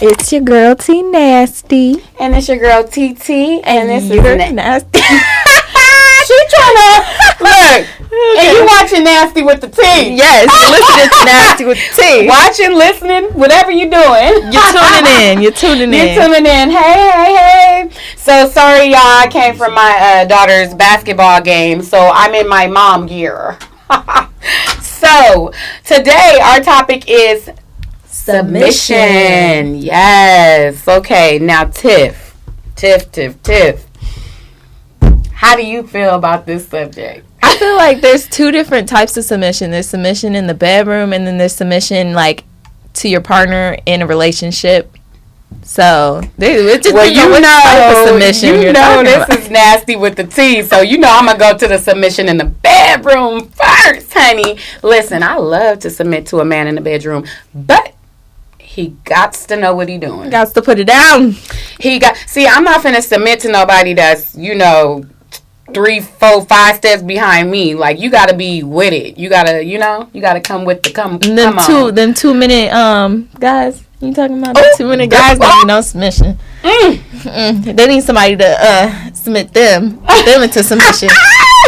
It's your girl T Nasty. And it's your girl TT. And this you're is Nasty. She trying to look. Okay. And you watching Nasty with the T. Yes, listening to Nasty with the T. Watching, listening, whatever you're doing. You're tuning in. You're tuning in. Hey. So sorry, y'all. I came from my daughter's basketball game, so I'm in my mom gear. So today our topic is submission. Yes. Okay. Now, Tiff. How do you feel about this subject? I feel like there's two different types of submission. There's submission in the bedroom, and then there's submission like to your partner in a relationship. So it just type of submission you know this is Nasty with the T. So you know I'm gonna go to the submission in the bedroom first, honey. Listen, I love to submit to a man in the bedroom, but he gots to know what he doing. Gots to put it down. I'm not finna submit to nobody that's 3, 4, 5 steps behind me. Like, you gotta be with it. You gotta come with the come. Them 2 minute guys. You talking about the 2 minute guys don't need no submission. They need somebody to submit them into submission.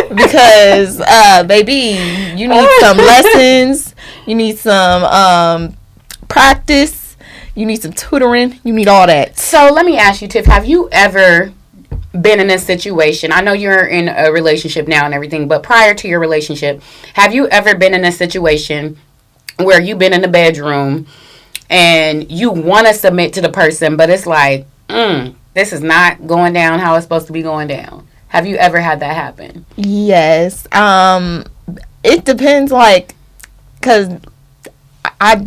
Because baby, you need some lessons. You need some practice. You need some tutoring. You need all that. So let me ask you, Tiff, have you ever been in a situation? I know you're in a relationship now and everything, but prior to your relationship, have you ever been in a situation where you've been in the bedroom and you want to submit to the person, but it's like, this is not going down how it's supposed to be going down? Have you ever had that happen? Yes. It depends, like, because I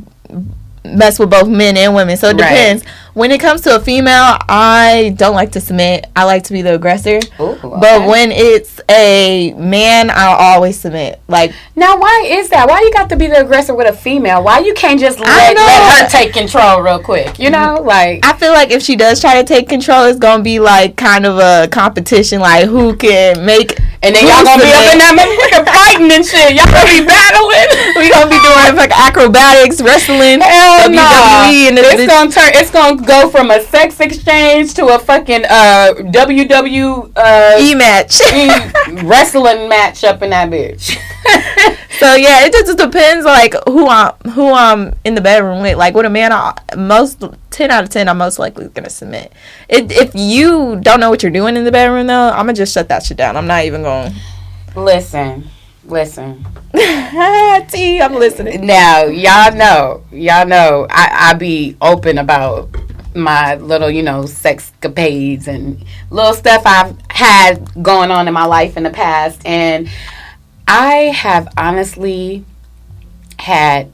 mess with both men and women, so it depends. Right. When it comes to a female, I don't like to submit. I like to be the aggressor. Ooh, okay. But when it's a man, I'll always submit. Like, now, why is that? Why you got to be the aggressor with a female? Why you can't just let her take control real quick? Like, I feel like if she does try to take control, it's gonna be like kind of a competition, like who can make. And then y'all gonna be up in that motherfucker fighting and shit. Y'all gonna be battling. We gonna be doing like acrobatics, wrestling. Hell no. And it's gonna go from a sex exchange to a fucking WWE match, wrestling match up in that bitch. So yeah, it just depends like who I'm in the bedroom with. Like with a man, 10 out of 10, I'm most likely gonna submit. If you don't know what you're doing in the bedroom though, I'm gonna just shut that shit down. I'm not even going. Listen. T, I'm listening. Now, y'all know I be open about my little, sexcapades and little stuff I've had going on in my life in the past. And I have honestly had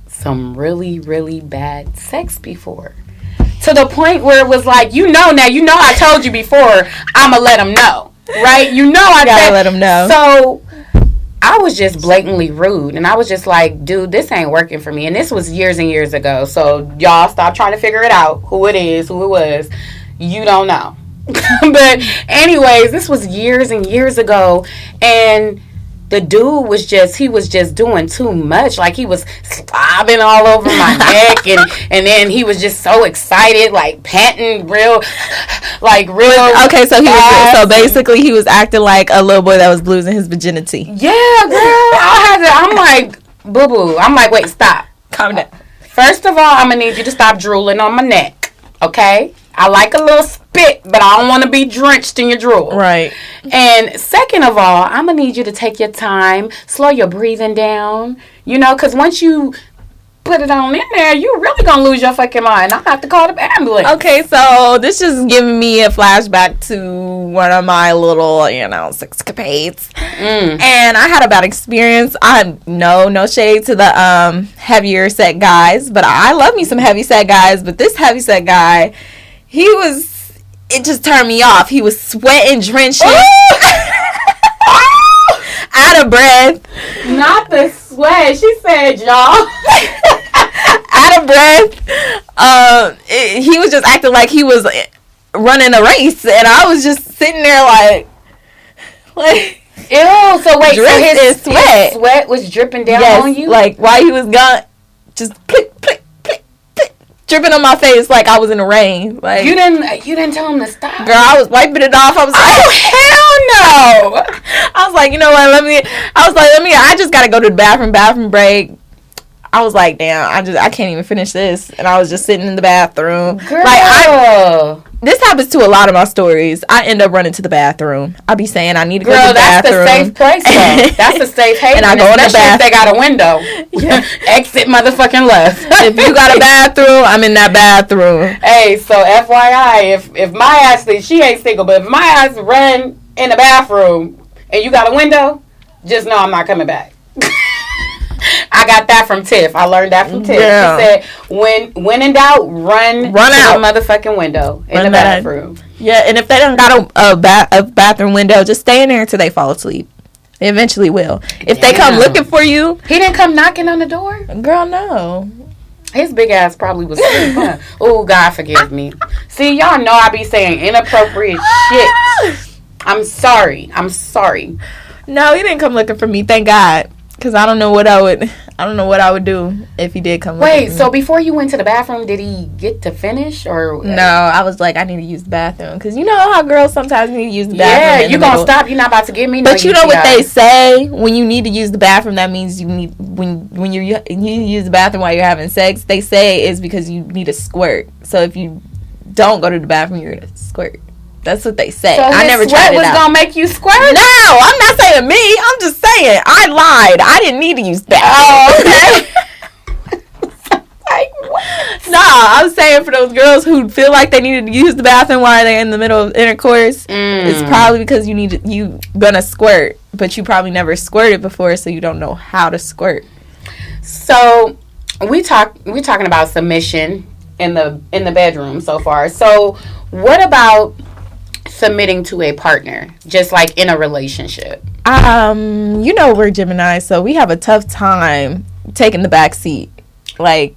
some really, really bad sex before. To the point where it was like, I told you before, I'm going to let them know. Right? I gotta let them know. So I was just blatantly rude, and I was just like, dude, this ain't working for me. And this was years and years ago. So y'all stop trying to figure it out, who it was. You don't know. But anyways, this was years and years ago, and the dude was just doing too much. Like, he was slobbing all over my neck, and then he was just so excited, like panting real. Okay, so basically he was acting like a little boy that was losing his virginity. Yeah, girl. I'm like, boo-boo. I'm like, wait, stop. Calm down. First of all, I'm going to need you to stop drooling on my neck, okay? I like a little spit, but I don't want to be drenched in your drool. Right. And second of all, I'm going to need you to take your time, slow your breathing down, because once you put it on in there, you're really going to lose your fucking mind. I have to call the ambulance. Okay, so this is giving me a flashback to one of my little, sexcapades. And I had a bad experience. I no shade to the heavier set guys, but I love me some heavy set guys. But this heavy set guy, it just turned me off. He was sweating, drenching, out of breath. Not the sweat. She said, y'all. Out of breath. He was just acting like he was running a race, and I was just sitting there like ew. So wait, his sweat was dripping down on you? Like while he was gone, just click, click, click, click. dripping on my face like I was in the rain. Like you didn't tell him to stop. Girl, I was wiping it off. I was like, oh hell no. I was like, you know what? I just gotta go to the bathroom break. I was like, damn, I can't even finish this. And I was just sitting in the bathroom. Girl. Like, this happens to a lot of my stories. I end up running to the bathroom. I be saying I need to go to the bathroom. Girl, that's the safe place, though. That's the safe haven. And I go in the bathroom. If they got a window. Yeah. Exit motherfucking left. If you got a bathroom, I'm in that bathroom. Hey, so FYI, if my ass, she ain't single, but if my ass run in the bathroom and you got a window, just know I'm not coming back. I got that from Tiff. I learned that from Tiff. Yeah. She said, when in doubt, run out the motherfucking window in the bathroom. Yeah, and if they don't got a bathroom window, just stay in there until they fall asleep. They eventually will. If they come looking for you. He didn't come knocking on the door? Girl, no. His big ass probably was asleep, huh? Oh, God forgive me. See, y'all know I be saying inappropriate shit. I'm sorry. No, he didn't come looking for me, thank God. Because I don't know what I would do if he did come. Wait, so before you went to the bathroom, did he get to finish or? No, I was like, I need to use the bathroom because you know how girls sometimes need to use the bathroom. Yeah, you gonna stop? You're not about to give me. But you know what they say when you need to use the bathroom. That means you need when you use the bathroom while you're having sex. They say it's because you need a squirt. So if you don't go to the bathroom, you're gonna squirt. That's what they say. So I never tried it out. Was gonna make you squirt? No, I'm not saying me. I'm just saying I lied. I didn't need to use that. Oh, okay. Like what? Nah, I'm saying for those girls who feel like they needed to use the bathroom while they're in the middle of intercourse, it's probably because you gonna squirt, but you probably never squirted before, so you don't know how to squirt. So we're talking about submission in the bedroom so far. So what about submitting to a partner, just like in a relationship? You know we're Gemini, so we have a tough time taking the back seat, like,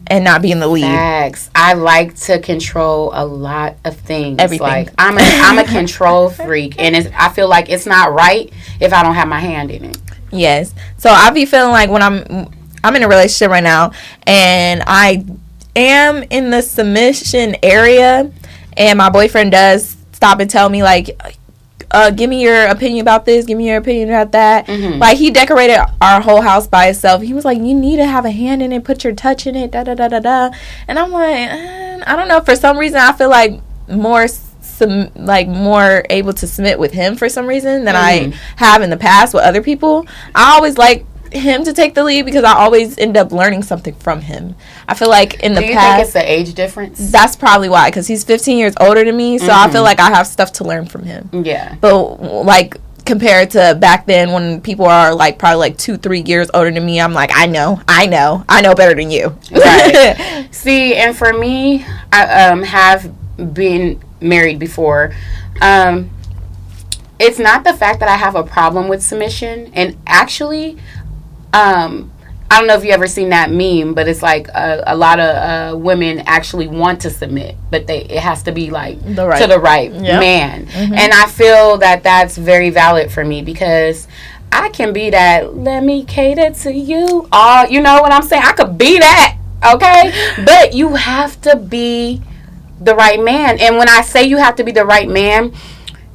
and not being the lead. Facts. I like to control a lot of things. Everything. Like I'm a control freak, and I feel like it's not right if I don't have my hand in it. Yes. So I be feeling like when I'm in a relationship right now, and I am in the submission area, and my boyfriend does stop and tell me like, give me your opinion about this, give me your opinion about that. Like, he decorated our whole house by himself. He was like, you need to have a hand in it, put your touch in it, da da da da da. And I'm like, I don't know, for some reason I feel like more able to submit with him for some reason than I have in the past with other people. I always like him to take the lead because I always end up learning something from him. I feel like in the past... Do you think it's the age difference? That's probably why, because he's 15 years older than me, so I feel like I have stuff to learn from him. Yeah. But, like, compared to back then when people are, like, probably, like, 2-3 years older than me, I'm like, I know better than you. Right. See, and for me, I have been married before. It's not the fact that I have a problem with submission, and actually... I don't know if you ever seen that meme, but it's like a lot of women actually want to submit, but it has to be like to the right man. And I feel that that's very valid for me because I can be that, let me cater to you. You know what I'm saying? I could be that, okay? But you have to be the right man. And when I say you have to be the right man,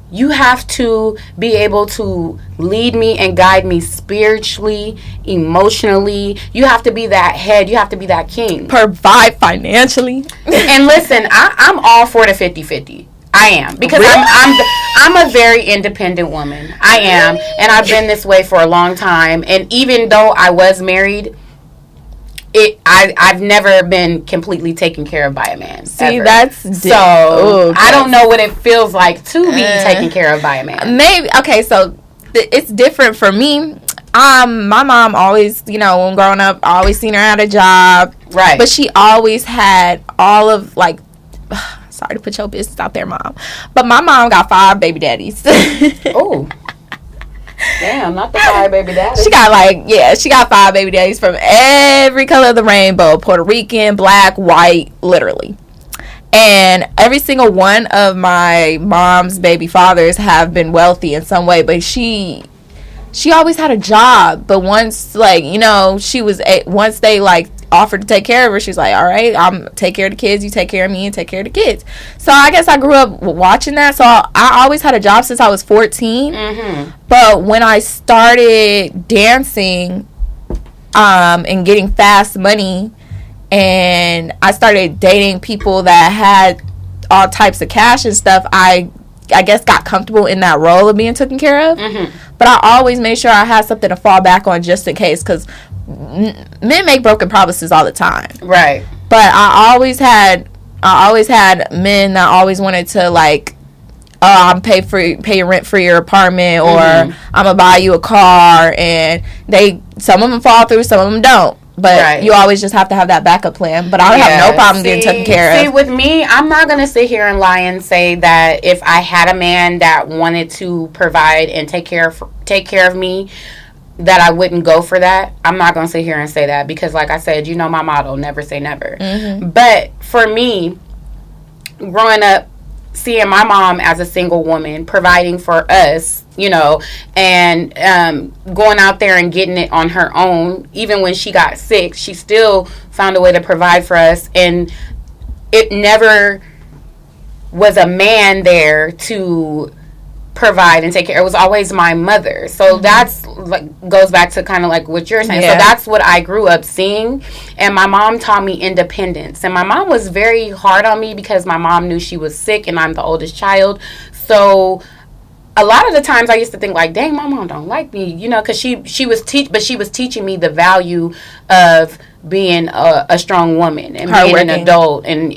you have to be able to lead me and guide me spiritually, emotionally. You have to be that head. You have to be that king. Provide financially. And listen, I'm all for the 50-50. I am. Because really? I'm a very independent woman. I am. And I've been this way for a long time. And even though I was married... I've never been completely taken care of by a man. See, ever. that's I don't know what it feels like to be taken care of by a man. Maybe so. It's different for me. My mom always, when growing up, I always seen her at a job, right? But she always had all of like. Sorry to put your business out there, Mom, but my mom got 5 baby daddies. Oh. Damn, not the 5 baby daddies. She got 5 baby daddies from every color of the rainbow. Puerto Rican, black, white, literally. And every single one of my mom's baby fathers have been wealthy in some way, but she always had a job. But once, she was once they offered to take care of her. She's like, all right, I'm take care of the kids, you take care of me, and take care of the kids. So I guess I grew up watching that. So I always had a job since I was 14. Mm-hmm. But when I started dancing and getting fast money, and I started dating people that had all types of cash and stuff, I guess got comfortable in that role of being taken care of. Mm-hmm. But I always made sure I had something to fall back on just in case, because men make broken promises all the time. Right. But I always had men that always wanted to, like, I'm pay your rent for your apartment, or I'm gonna buy you a car, and some of them fall through, some of them don't. But you always just have to have that backup plan. But I have no problem getting taken care of. See, with me, I'm not going to sit here and lie and say that if I had a man that wanted to provide and take care of me, that I wouldn't go for that. I'm not going to sit here and say that, because, like I said, you know my motto, never say never. Mm-hmm. But for me, growing up, seeing my mom as a single woman providing for us, you know, and going out there and getting it on her own, even when she got sick, she still found a way to provide for us. And it never was a man there to provide and take care. It was always my mother. So that's like goes back to kind of like what you're saying. Yeah. So that's what I grew up seeing. And my mom taught me independence. And my mom was very hard on me because my mom knew she was sick and I'm the oldest child. So a lot of the times I used to think like, dang, my mom don't like me, you know, because she was teaching me the value of being a strong woman and being an adult. And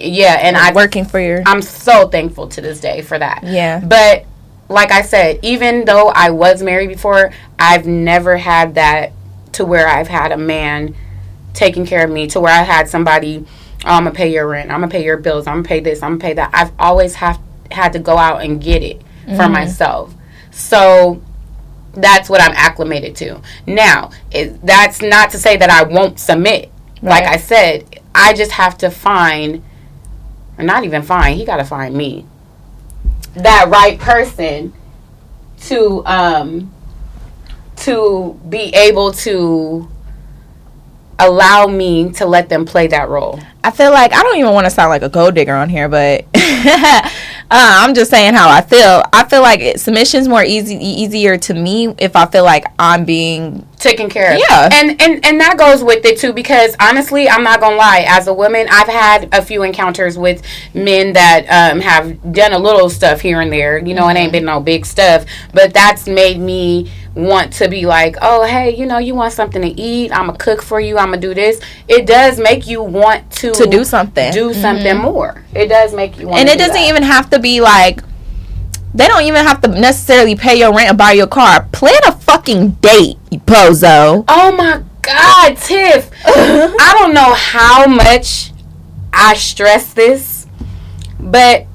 I'm working for your. I'm so thankful to this day for that. Yeah. But like I said, even though I was married before, I've never had that to where I've had a man taking care of me, to where I had somebody, I'm going to pay your rent, I'm going to pay your bills, I'm going to pay this, I'm going to pay that. I've always had to go out and get it for myself. So that's what I'm acclimated to. Now, that's not to say that I won't submit. Right. Like I said, I just have to find, or not even find, he got to find me, that right person to be able to allow me to let them play that role. I feel like, I don't even want to sound like a gold digger on here, but I'm just saying how I feel. I feel like submission's more easier to me if I feel like I'm being taken care of. Yeah. And that goes with it too, because honestly, I'm not gonna lie, as a woman, I've had a few encounters with men that have done a little stuff here and there, you know. It ain't been no big stuff, but that's made me want to be like, oh, hey, you know, you want something to eat, I'm gonna cook for you, I'm gonna do this. It does make you want to do something more. It does make you want and to it doesn't that. Even have to be like, they don't even have to necessarily pay your rent or buy your car. Plan a fucking date, you bozo. Oh my God, Tiff. I don't know how much I stress this, but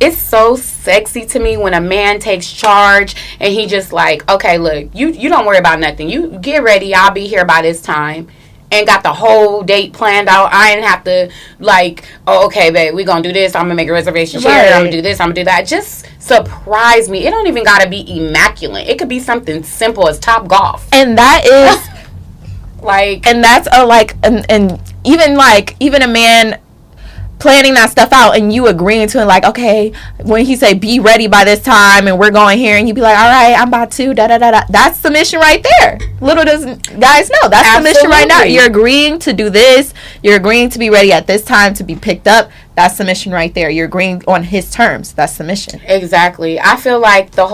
it's so sexy to me when a man takes charge and he just like, okay, look, you don't worry about nothing. You get ready. I'll be here by this time. And got the whole date planned out. I didn't have to like, oh, okay, babe, we gonna do this. I'm gonna make a reservation here. I'm gonna do this. I'm gonna do that. Just surprise me. It don't even gotta be immaculate. It could be something simple as Top Golf. And that is like, and that's a like, and even a man planning that stuff out and you agreeing to it, like, okay, when he say be ready by this time and we're going here, and you be like, all right, I'm about to da da da da. That's submission right there. Little does guys know that's Absolutely. Submission right now. You're agreeing to do this. You're agreeing to be ready at this time to be picked up. That's submission right there. You're agreeing on his terms. That's submission. Exactly. I feel like the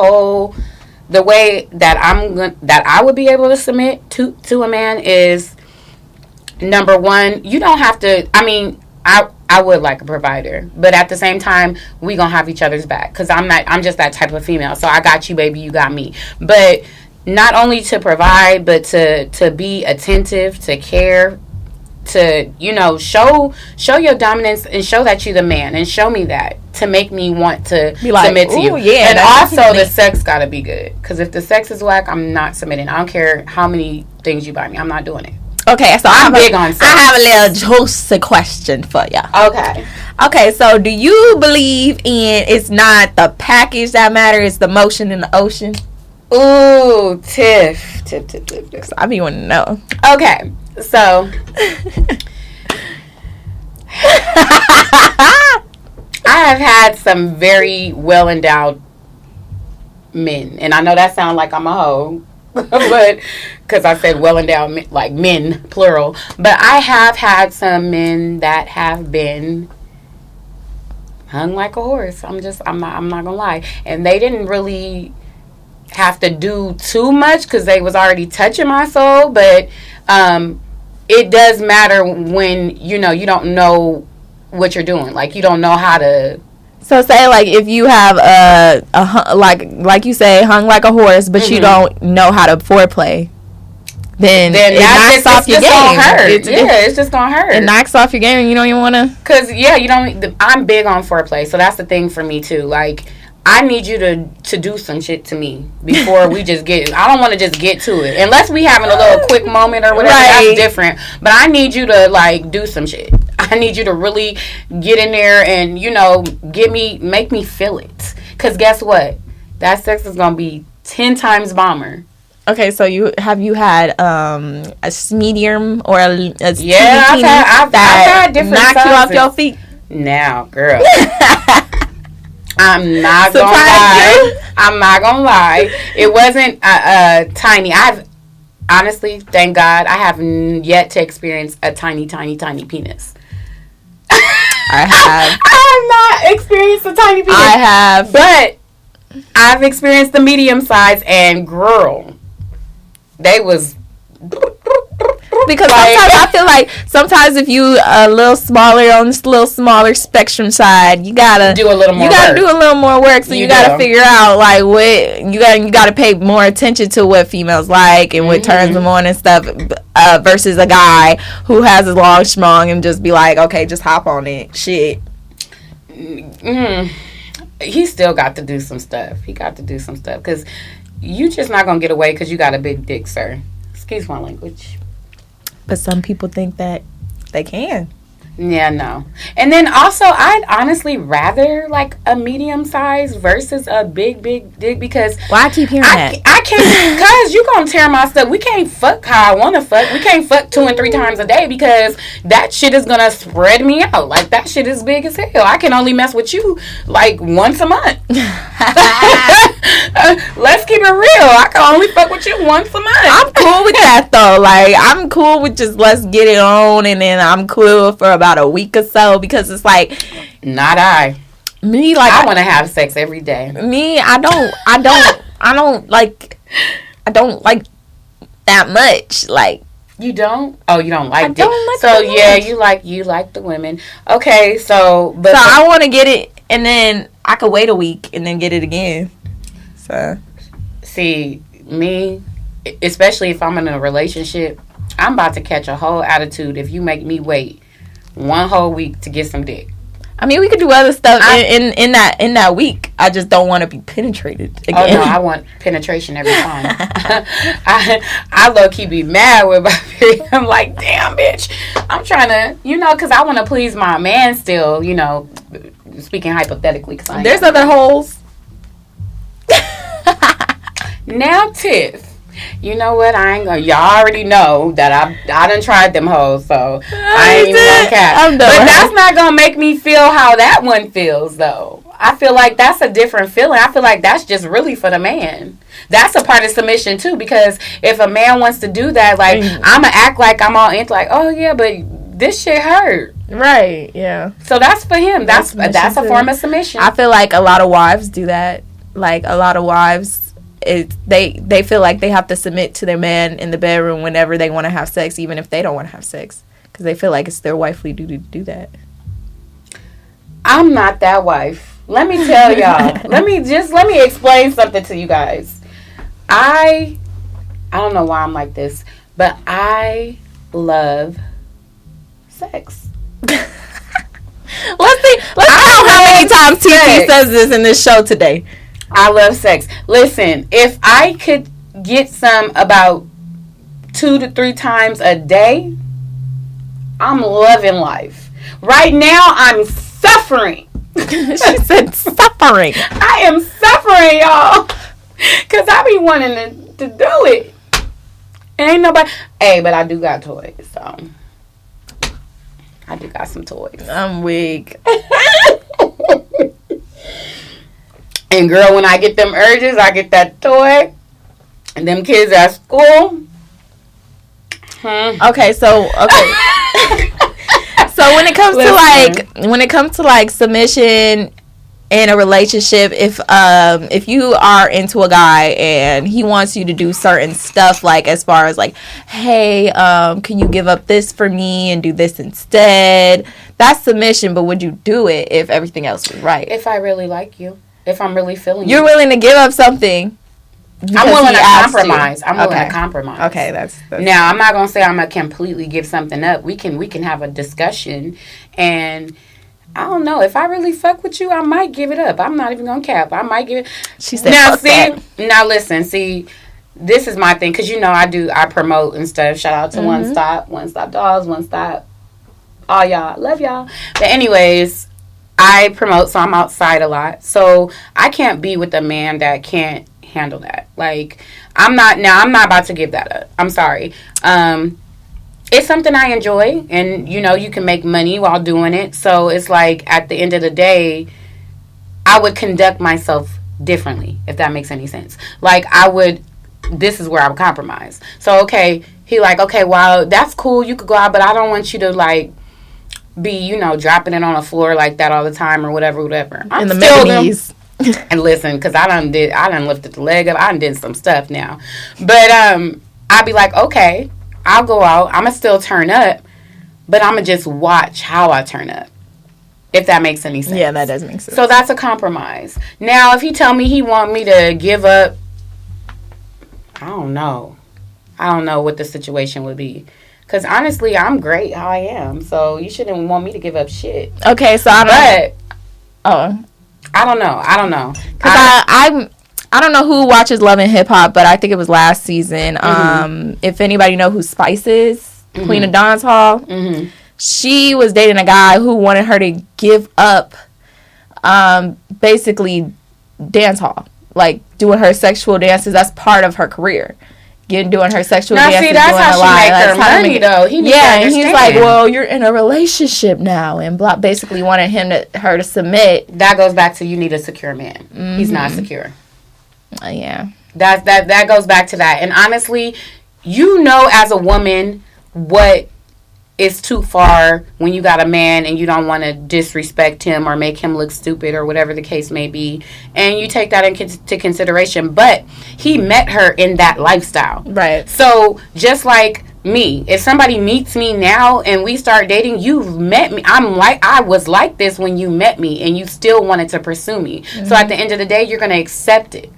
way that I would be able to submit to a man is, number one, you don't have to. I mean, I would like a provider, but at the same time, we gonna have each other's back, because I'm just that type of female. So I got you, baby, you got me. But not only to provide, but to be attentive, to care, to, you know, show your dominance and show that you're the man, and show me that, to make me want to submit to you. Yeah, and also the sex gotta be good, because if the sex is whack, I'm not submitting. I don't care how many things you buy me, I'm not doing it. Okay, so I'm big on sex. I have a little juicy question for you. Okay, so do you believe in it's not the package that matters, it's the motion in the ocean? Ooh, Tiff. I be wanting to know. Okay, so have had some very well endowed men, and I know that sounds like I'm a hoe, but because I said well endowed, like men plural. But I have had some men that have been hung like a horse. I'm not gonna lie, and they didn't really have to do too much because they was already touching my soul. But it does matter when you don't know what you're doing. Like, you don't know how to. So say like if you have like you say hung like a horse, but you don't know how to foreplay, then it knocks off your game. Gonna hurt. It's just gonna hurt. It knocks off your game, and you don't even want to. Cause you don't. I'm big on foreplay, so that's the thing for me too. Like, I need you to do some shit to me before we just get. I don't want to just get to it unless we having a little quick moment or whatever. Right. That's different. But I need you to like do some shit. I need you to really get in there and make me feel it. Cause guess what? That sex is gonna be 10 times bomber. Okay, so you had a medium or a yeah, I've had different knock sizes. You off your feet. Now, girl. I'm not gonna lie. I'm not gonna lie. It wasn't tiny. Honestly, thank God, I have yet to experience a tiny, tiny, tiny penis. I have. I have not experienced a tiny penis. I have, but I've experienced the medium size, and girl, they was. Because sometimes I feel like if you a little smaller on this little smaller spectrum side, you gotta do a little more. Do a little more work. So you gotta figure out like what you gotta pay more attention to what females like and what turns them on and stuff. Versus a guy who has a long schlong and just be like, okay, just hop on it. Shit. He still got to do some stuff. Because you just not gonna get away because you got a big dick, sir. Excuse my language. But some people think that they can. Yeah, no. And then also, I'd honestly rather like a medium size versus a big dick because. Well, I keep hearing that. I can't, cause you gonna tear my stuff. We can't fuck how I want to fuck. We can't fuck 2 and 3 times a day because that shit is gonna spread me out. Like, that shit is big as hell. I can only mess with you like once a month. Let's keep it real. I can only fuck with you once a month. I'm cool with that though. Like, I'm cool with just let's get it on, and then I'm cool for about a week or so because it's like, not I. Me, like, I want to have sex every day. Me, I don't like that much. Like, you don't? Oh, you don't like it. I don't like so yeah, much. you like the women. Okay, so I want to get it, and then I could wait a week and then get it again. So, see, me, especially if I'm in a relationship, I'm about to catch a whole attitude if you make me wait 1 whole week to get some dick. I mean, we could do other stuff in that week. I just don't want to be penetrated again. Oh no, I want penetration every time. I low key be mad with my period. I'm like, damn, bitch. I'm trying to, because I want to please my man still. Speaking hypothetically, because there's other holes. Now, Tiff. You know what? I ain't gonna. Y'all already know that I done tried them hoes, so I ain't even gonna cap. But that's not gonna make me feel how that one feels, though. I feel like that's a different feeling. I feel like that's just really for the man. That's a part of submission too, because if a man wants to do that, like, I'ma act like I'm all into, like, oh yeah, but this shit hurt. Right. Yeah. So that's for him. That's a form of submission. I feel like a lot of wives do that. Like, a lot of wives. They feel like they have to submit to their man in the bedroom whenever they want to have sex, even if they don't want to have sex, because they feel like it's their wifely duty to do that. I'm not that wife. Let me tell y'all. let me explain something to you guys. I don't know why I'm like this, but I love sex. Let's count how many times TT says this in this show today. I love sex. Listen, if I could get some about 2 to 3 times a day, I'm loving life. Right now, I'm suffering. She said suffering. I am suffering, y'all. Because I be wanting to do it. And ain't nobody. Hey, but I do got toys, so. I do got some toys. I'm weak. And girl, when I get them urges, I get that toy. And them kids at school. Okay. So when it comes to like submission in a relationship, if you are into a guy and he wants you to do certain stuff, like as far as like, hey, can you give up this for me and do this instead? That's submission. But would you do it if everything else was right? If I really like you, if I'm really feeling you're willing to give up something. I'm willing to compromise. I'm willing to compromise. Okay, that's now. I'm not gonna say I'm gonna completely give something up. We can have a discussion, and I don't know, if I really fuck with you, I might give it up. I'm not even gonna cap. I might give it. She said, now fuck see, that. Now listen, see, this is my thing, because you know I promote and stuff. Shout out to One Stop Dolls, One Stop, all y'all, love y'all. But anyways, I promote, so I'm outside a lot, so I can't be with a man that can't handle that. Like, I'm not about to give that up. I'm sorry. It's something I enjoy, and you know, you can make money while doing it. So it's like, at the end of the day, I would conduct myself differently, if that makes any sense. Like, this is where I would compromise. So okay, he like, okay, well, that's cool, you could go out, but I don't want you to like be, you know, dropping it on the floor like that all the time or whatever. I'm in the still knees. And listen, because I done lifted the leg up. I done did some stuff now. But I'd be like, okay, I'll go out. I'm going to still turn up. But I'm going to just watch how I turn up. If that makes any sense. Yeah, that does make sense. So that's a compromise. Now, if he tell me he want me to give up, I don't know what the situation would be. Because honestly, I'm great how I am. So you shouldn't want me to give up shit. Okay, so I don't know. Because I don't know who watches Love and Hip Hop, but I think it was last season. If anybody know who Spice is, Queen of Dance Hall, she was dating a guy who wanted her to give up, basically, dance hall, like doing her sexual dances. That's part of her career. Doing her sexual dances. See, that's how she make her money, though. And he's like, well, you're in a relationship now, and basically wanted her to submit. That goes back to, you need a secure man. He's not secure. Yeah. That goes back to that. And honestly, you know, as a woman, what is too far when you got a man and you don't want to disrespect him or make him look stupid or whatever the case may be, and you take that into consideration. But he met her in that lifestyle, right? So just like me, if somebody meets me now and we start dating, you've met me, I was like this when you met me, and you still wanted to pursue me. So at the end of the day, you're going to accept it.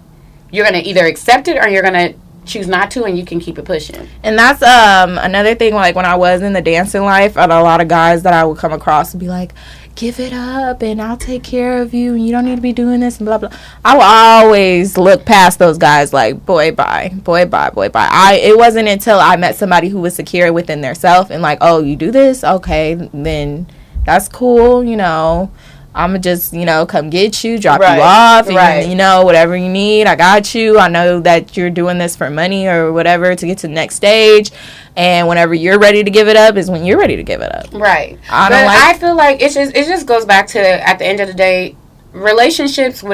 You're going to either accept it or you're going to choose not to, and you can keep it pushing. And that's another thing. Like, when I was in the dancing life, and a lot of guys that I would come across would be like, give it up and I'll take care of you and you don't need to be doing this and blah blah. I will always look past those guys like, boy bye. It wasn't until I met somebody who was secure within their self and like, oh, you do this, okay, then that's cool, you know, I'm going to just, you know, come get you, drop you off, and, you know, whatever you need, I got you. I know that you're doing this for money or whatever to get to the next stage. And whenever you're ready to give it up is when you're ready to give it up. Right. I feel like it just goes back to, at the end of the day, relationships, in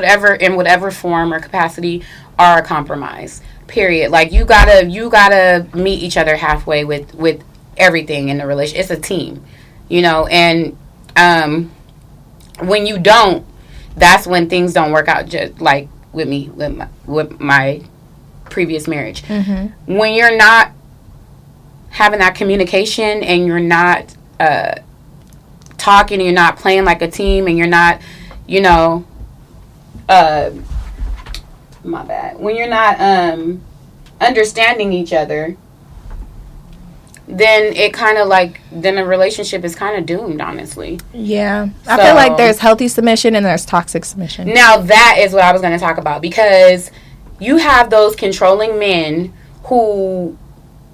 whatever form or capacity, are a compromise. Period. Like, you gotta meet each other halfway with everything in the relationship. It's a team, you know, and when you don't, that's when things don't work out. Just like with me, with my previous marriage, when you're not having that communication and you're not talking and you're not playing like a team and you're not, you know, my bad, when you're not understanding each other, then it kind of like, then a relationship is kind of doomed, honestly. Yeah. I feel like there's healthy submission and there's toxic submission. Now, that is what I was going to talk about, because you have those controlling men who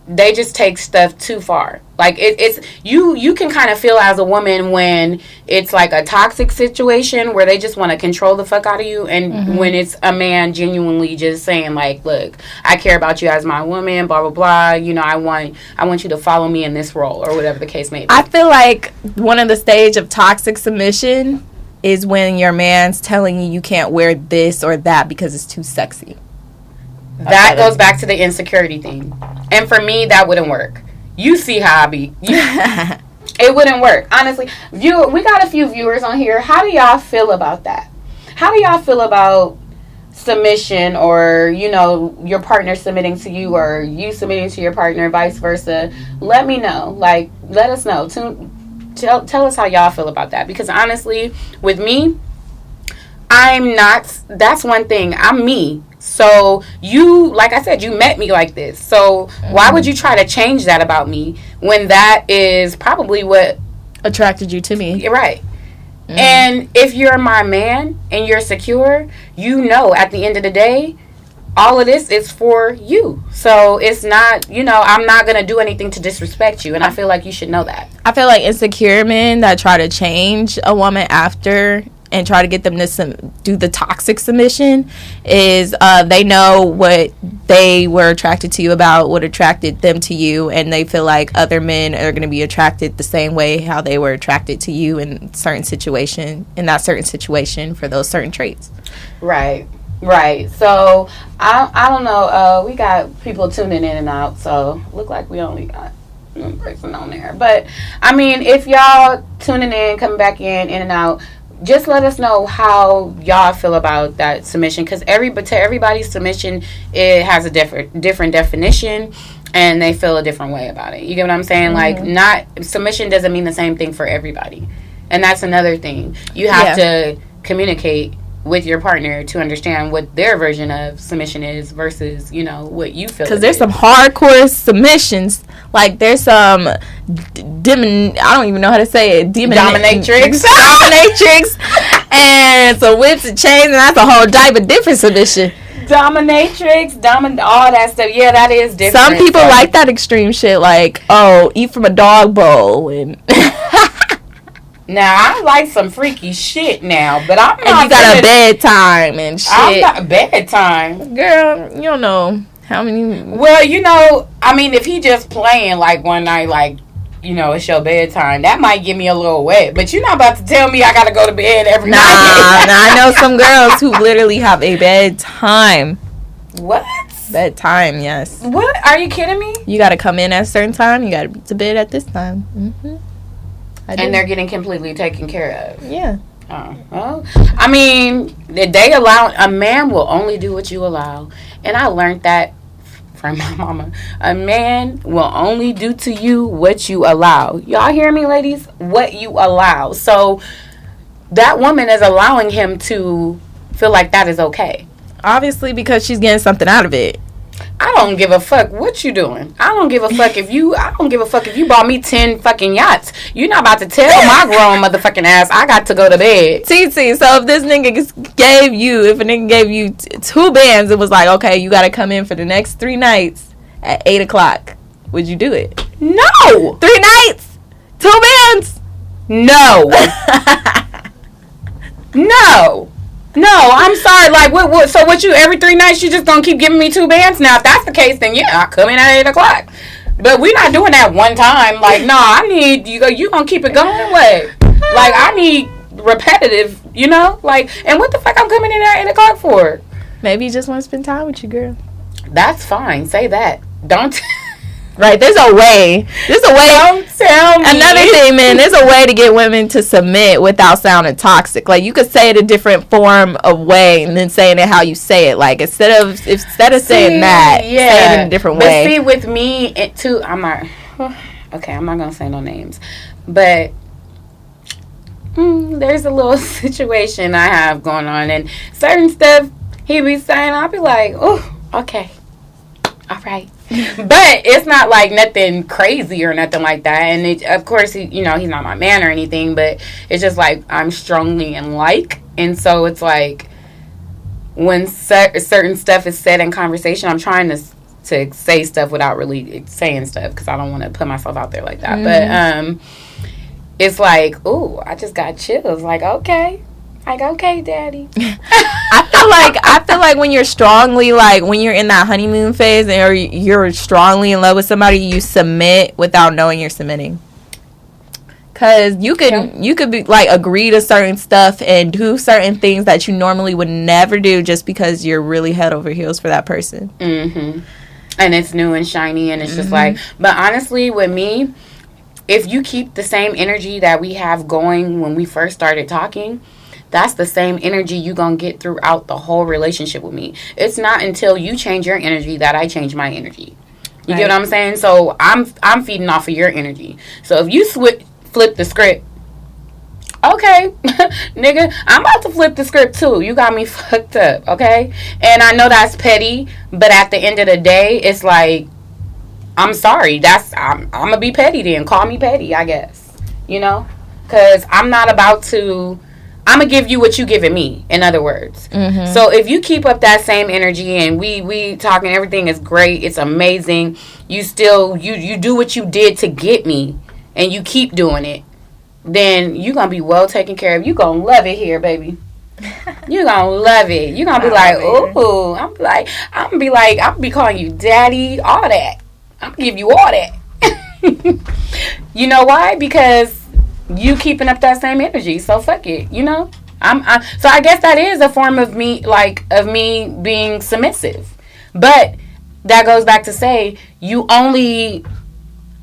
they just take stuff too far. Like it's you can kind of feel as a woman when it's like a toxic situation where they just want to control the fuck out of you, and when it's a man genuinely just saying like, look, I care about you as my woman, blah blah blah, you know, I want you to follow me in this role, or whatever the case may be. I feel like one of the stage of toxic submission is when your man's telling you can't wear this or that because it's too sexy. That goes back to the insecurity thing. And for me, that wouldn't work. You see how I be. It wouldn't work. Honestly, we got a few viewers on here. How do y'all feel about that? How do y'all feel about submission, or, you know, your partner submitting to you, or you submitting to your partner, vice versa? Let me know. Like, let us know. Tell us how y'all feel about that. Because honestly, with me, I'm not. That's one thing. I'm me. So you, like I said, you met me like this. So why would you try to change that about me when that is probably what attracted you to me? You're right. And if you're my man and you're secure, you know, at the end of the day, all of this is for you. So it's not, you know, I'm not going to do anything to disrespect you. And I feel like you should know that. I feel like insecure men that try to change a woman after and try to get them to do the toxic submission is they know what they were attracted to you about, what attracted them to you, and they feel like other men are going to be attracted the same way how they were attracted to you in that certain situation for those certain traits. Right. So I don't know. We got people tuning in and out, so look like we only got one person on there. But I mean, if y'all tuning in, coming back in and out, just let us know how y'all feel about that submission, because everybody's submission, it has a different definition, and they feel a different way about it. You get what I'm saying? Like, not submission doesn't mean the same thing for everybody, and that's another thing. You have to communicate with your partner to understand what their version of submission is versus, you know, what you feel. Because there's some hardcore submissions. Like, there's some I don't even know how to say it. Dominatrix. And some whips and chains, and that's a whole type of different submission. Dominatrix, all that stuff. Yeah, that is different. Some people like that extreme shit, like, oh, eat from a dog bowl and... Now, I like some freaky shit now, but I'm not... And you got a bedtime and shit. I'm not... Bedtime? Girl, you don't know how many... Well, you know, I mean, if he just playing, like, one night, like, you know, it's your bedtime, that might get me a little wet. But you're not about to tell me I gotta go to bed every night. Nah, I know some girls who literally have a bedtime. What? Bedtime, yes. What? Are you kidding me? You gotta come in at a certain time. You gotta be to bed at this time. Mm-hmm. And they're getting completely taken care of. Yeah. Oh, well, I mean, they allow, a man will only do what you allow. And I learned that from my mama. A man will only do to you what you allow. Y'all hear me, ladies? What you allow. So that woman is allowing him to feel like that is okay. Obviously, because she's getting something out of it. I don't give a fuck what you doing. I don't give a fuck if you bought me 10 fucking yachts. You're not about to tell my grown motherfucking ass I got to go to bed. TT, so if this nigga gave you 2 bands, it was like, okay, you got to come in for the next 3 nights at 8 o'clock. Would you do it? No. 3 nights? 2 bands? No. No. No, I'm sorry. Like, what? So what? You every 3 nights you just gonna keep giving me 2 bands? Now, if that's the case, then yeah, I come in at 8 o'clock. But we're not doing that one time. Like, no, I need you. You gonna keep it going? What? Like, I need repetitive. You know? Like, and what the fuck I'm coming in at 8 o'clock for? Maybe you just want to spend time with you, girl. That's fine. Say that. Don't. Right, there's a way. Don't tell me. Another thing, man, there's a way to get women to submit without sounding toxic. Like, you could say it a different form of way and then saying it how you say it. Like, instead of saying that, say it in a different way. But see, with me, it too, I'm not going to say no names. But there's a little situation I have going on. And certain stuff he be saying, I'll be like, oh, okay. All right. But it's not like nothing crazy or nothing like that. And of course, he's not my man or anything, but it's just like I'm strongly in like. And so it's like when certain stuff is said in conversation, I'm trying to to say stuff without really saying stuff because I don't want to put myself out there like that. Mm-hmm. But it's like, ooh, I just got chills. Like, okay, daddy. I feel like when you're strongly, like when you're in that honeymoon phase or you're strongly in love with somebody, you submit without knowing you're submitting. Cause you could be like agree to certain stuff and do certain things that you normally would never do just because you're really head over heels for that person. Mm-hmm. And it's new and shiny, and it's just like. But honestly, with me, if you keep the same energy that we have going when we first started talking, that's the same energy you're going to get throughout the whole relationship with me. It's not until you change your energy that I change my energy. You get what I'm saying? So I'm feeding off of your energy. So if you flip the script, okay, nigga, I'm about to flip the script too. You got me fucked up, okay? And I know that's petty, but at the end of the day, it's like, I'm sorry. I'm going to be petty then. Call me petty, I guess. You know? Because I'm not about to... I'm going to give you what you giving me, in other words. Mm-hmm. So if you keep up that same energy and we talking, everything is great, it's amazing, you still, you do what you did to get me, and you keep doing it, then you're going to be well taken care of. You're going to love it here, baby. You're going to love it. You're going to be like, ooh. I'm going to be calling you daddy, all that. I'm going to give you all that. You know why? Because you keeping up that same energy, so fuck it, you know. So I guess that is a form of me, like, of me being submissive. But that goes back to say,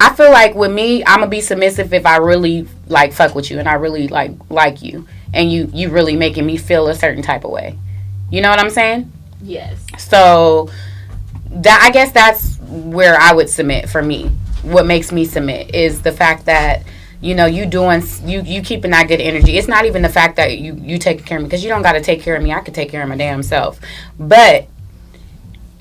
I feel like with me, I'm gonna be submissive if I really like fuck with you and I really like you, and you really making me feel a certain type of way. You know what I'm saying? Yes. So that, I guess that's where I would submit for me. What makes me submit is the fact that, you know, you keeping that good energy. It's not even the fact that you taking care of me, because you don't got to take care of me. I could take care of my damn self. But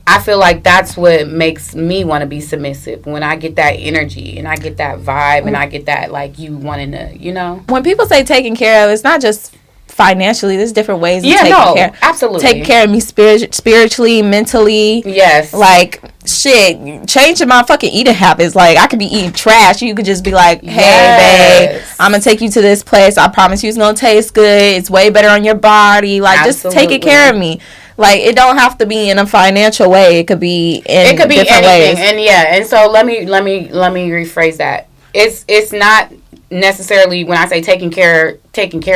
I feel like that's what makes me want to be submissive, when I get that energy and I get that vibe and I get that, like, you wanting to, you know. When people say taking care of, it's not just financially. There's different ways of taking care. Absolutely. Take care of me spiritually, mentally. Yes. Like, shit, changing my fucking eating habits. Like, I could be eating trash. You could just be like, hey, babe, I'm going to take you to this place. I promise you it's going to taste good. It's way better on your body. Like, just taking care of me. Like, it don't have to be in a financial way. It could be in different ways. And yeah, and so let me rephrase that. It's not necessarily, when I say taking care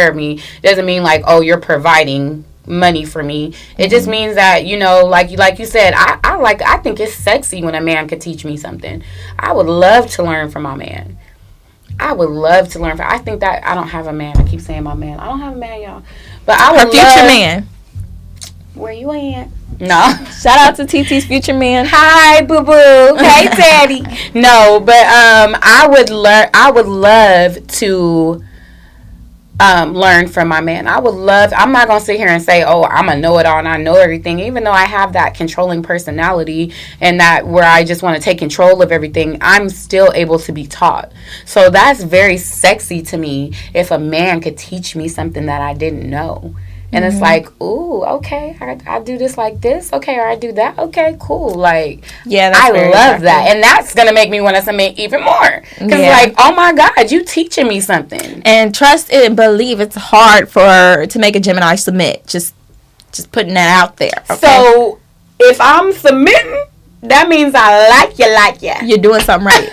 of me, doesn't mean like, oh, you're providing money for me. It just means that, you know, like you said, I think it's sexy when a man could teach me something. I would love to learn from my man. I think that I don't have a man. I keep saying my man. I don't have a man, y'all. But I would future man. Where you at? No. Shout out to TT's future man. Hi, boo boo. Hey, daddy. No, but I would love to learn from my man. I'm not gonna sit here and say, oh, I'm a know-it-all and I know everything, even though I have that controlling personality and that where I just want to take control of everything. I'm still able to be taught. So that's very sexy to me, if a man could teach me something that I didn't know. And it's like, ooh, okay, I do this like this, okay, or I do that, okay, cool. Like, yeah, I love that, and that's gonna make me want to submit even more. Because like, oh my God, you teaching me something. And trust and believe, it's hard to make a Gemini submit. Just putting that out there. Okay? So if I'm submitting, that means I like you. You're doing something right.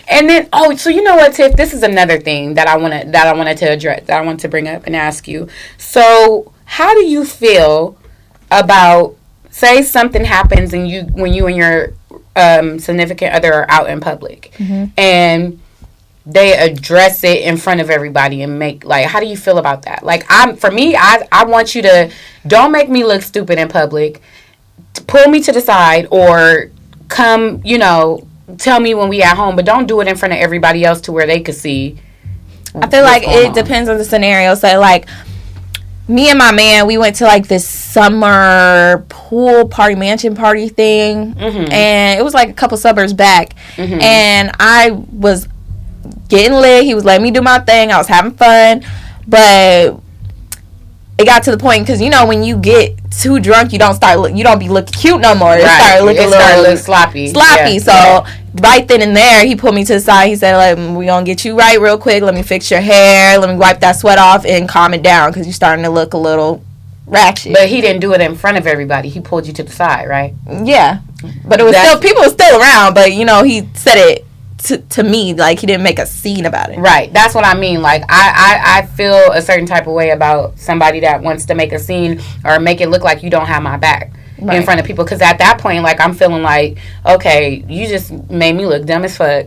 And then, so you know what, Tiff? This is another thing that I wanted to address, that I want to bring up and ask you. So, how do you feel about, say something happens and when you and your significant other are out in public, and they address it in front of everybody and make, like, how do you feel about that? Like, I want you to, don't make me look stupid in public. Pull me to the side, or come, you know, tell me when we at home, but don't do it in front of everybody else to where they could see. I feel like it depends on the scenario. So, like, me and my man, we went to, like, this summer pool party, mansion party thing, and it was, like, a couple suburbs back, and I was getting lit. He was letting me do my thing. I was having fun, but it got to the point, because, you know, when you get too drunk, you don't be looking cute no more. It Right. started looking It started a little looking sloppy. sloppy. So right then and there, he put me to the side. He said, like, we gonna get you right real quick. Let me fix your hair. Let me wipe that sweat off and calm it down because you're starting to look a little ratchet. But he didn't do it in front of everybody. He pulled you to the side, right? Yeah, but it was still, people were still around. But you know, he said it to me, like, he didn't make a scene about it. Right. That's what I mean. Like, I feel a certain type of way about somebody that wants to make a scene or make it look like you don't have my back in front of people. Because at that point, like, I'm feeling like, okay, you just made me look dumb as fuck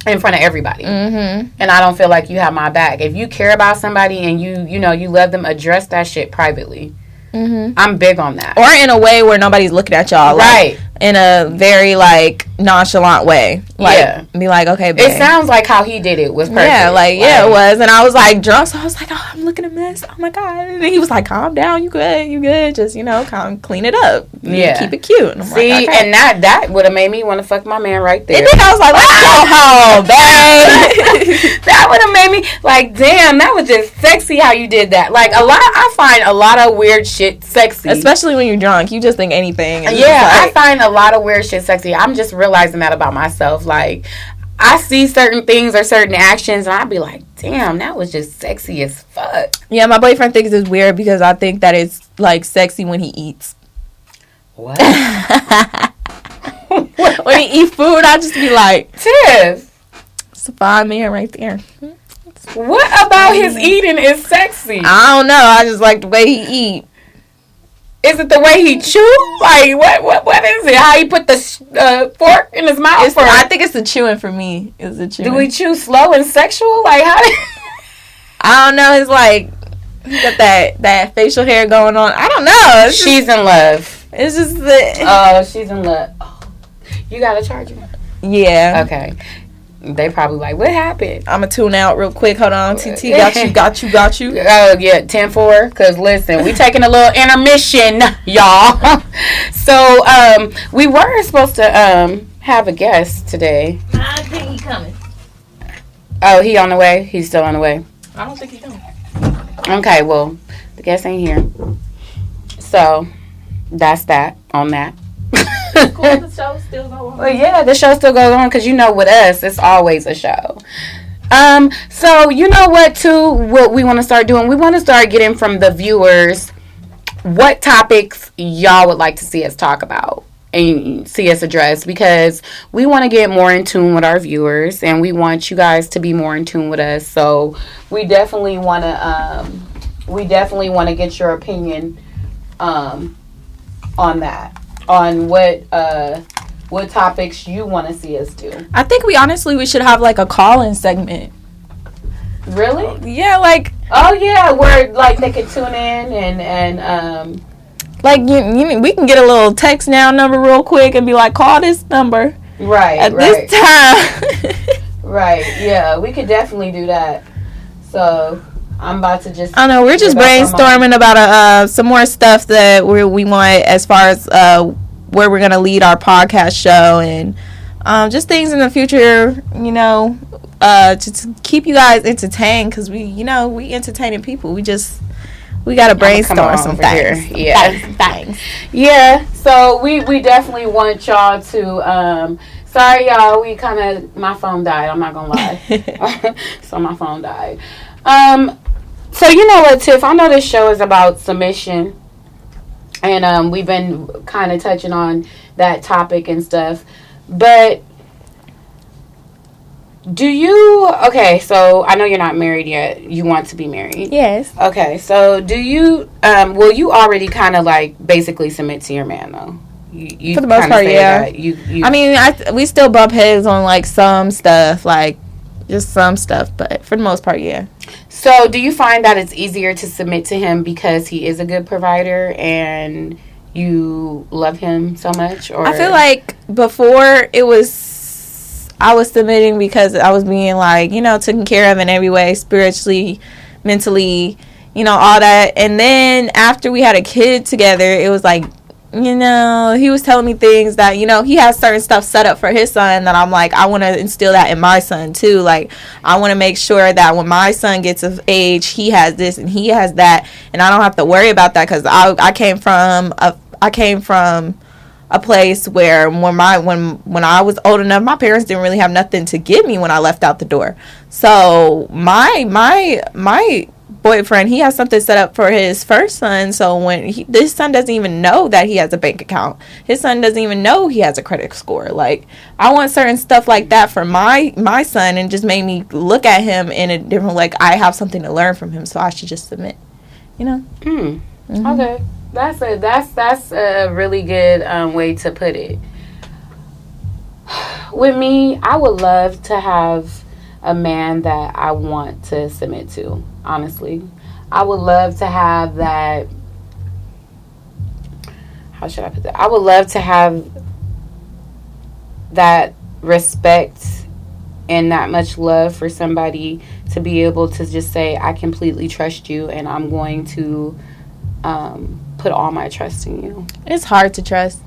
in front of everybody. Mm-hmm. And I don't feel like you have my back. If you care about somebody and you know, you love them, address that shit privately. Mm-hmm. I'm big on that. Or in a way where nobody's looking at y'all. Right. Like, in a very, like, nonchalant way. Like, be like, okay, babe. It sounds like how he did it was perfect. Yeah, it was. And I was, like, drunk. So I was like, oh, I'm looking a mess. Oh, my God. And he was like, calm down. You good. Just, you know, clean it up. Yeah. Keep it cute. And I'm See, like, okay. and that would have made me want to fuck my man right there. And then I was like, let's go home, babe. That would have made me, like, damn, that was just sexy how you did that. Like, I find a lot of weird shit sexy. Especially when you're drunk. You just think anything. And I find a lot of weird shit sexy. I'm just realizing that about myself. Like, I see certain things or certain actions, and I'd be like, damn, that was just sexy as fuck. Yeah, my boyfriend thinks it's weird because I think that it's, like, sexy when he eats. What? When he eat food, I just be like, Tiff, it's a fine man right there. what about his eating is sexy? I don't know. I just like the way he eat. Is it the way he chew? Like, what is it? How he put the fork in his mouth? I think it's the chewing for me. It's the chewing. Do we chew slow and sexual? Like, how? I don't know. It's like he got that facial hair going on. I don't know. She's in love. It's just the. Oh, she's in love. Oh, you got a charger? Yeah. Okay. They probably like, what happened? I'm going to tune out real quick. Hold on. TT, got you. Oh, yeah, 10-4. Because, listen, we taking a little intermission, y'all. So, we were supposed to have a guest today. I think he's coming. Oh, he on the way? He's still on the way? I don't think he's coming. Okay, well, the guest ain't here. So, that's that on that. Cool, the show still going on. Well, yeah, the show still goes on because, you know, with us, it's always a show. So, you know what, too, what we want to start doing? We want to start getting from the viewers what topics y'all would like to see us talk about and see us address, because we want to get more in tune with our viewers and we want you guys to be more in tune with us. So, we definitely want to get your opinion on that. On what topics you want to see us do. I think we should have like a call-in segment. Really? Yeah, like. Oh yeah, where like they can tune in and like we can get a little text now number real quick and be like, call this number. Right. At this time. Right. Yeah, we could definitely do that. So I'm about to just. I know we're just brainstorming about some more stuff that we want as far as where we're gonna lead our podcast show and just things in the future. You know, just to keep you guys entertained because we entertaining people. We gotta brainstorm some things. Here. Yeah. Yeah. So we definitely want y'all to. Sorry, y'all. My phone died. I'm not gonna lie. So my phone died. So you know what, Tiff? I know this show is about submission, and we've been kind of touching on that topic and stuff. But okay, so I know you're not married yet. You want to be married. Yes. Okay, so do you, will you already kind of like basically submit to your man though? You for the most part, yeah. I mean, we still bump heads on like some stuff, like just some stuff, but for the most part, yeah. So do you find that it's easier to submit to him because he is a good provider and you love him so much? Or I feel like before I was submitting because I was being like, taken care of in every way, spiritually, mentally, all that. And then after we had a kid together, it was like you know, he was telling me things that, you know, he has certain stuff set up for his son that I'm like, I want to instill that in my son too. Like, I want to make sure that when my son gets of age, he has this and he has that, and I don't have to worry about that, because I came from a place where when I was old enough, my parents didn't really have nothing to give me when I left out the door. So my boyfriend, he has something set up for his first son. So when this son doesn't even know that he has a bank account, his son doesn't even know he has a credit score. Like, I want certain stuff like that for my son, and just made me look at him in a different, like, I have something to learn from him, so I should just submit, you know. Mm-hmm. Okay, that's a really good way to put it. With me, I would love to have a man that I want to submit to. Honestly, I would love to have that. How should I put that? I would love to have that respect and that much love for somebody to be able to just say, I completely trust you, and I'm going to put all my trust in you. It's hard to trust.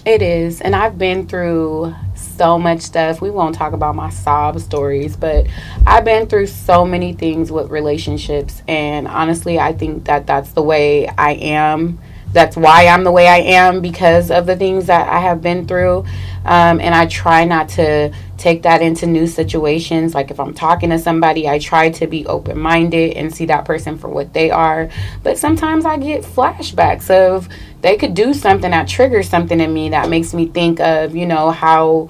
It is, and I've been through so much stuff. We won't talk about my sob stories, but I've been through so many things with relationships, and honestly, I think that that's the way I am. That's why I'm the way I am, because of the things that I have been through, and I try not to take that into new situations. Like, if I'm talking to somebody, I try to be open-minded and see that person for what they are, but sometimes I get flashbacks of they could do something that triggers something in me that makes me think of, you know, how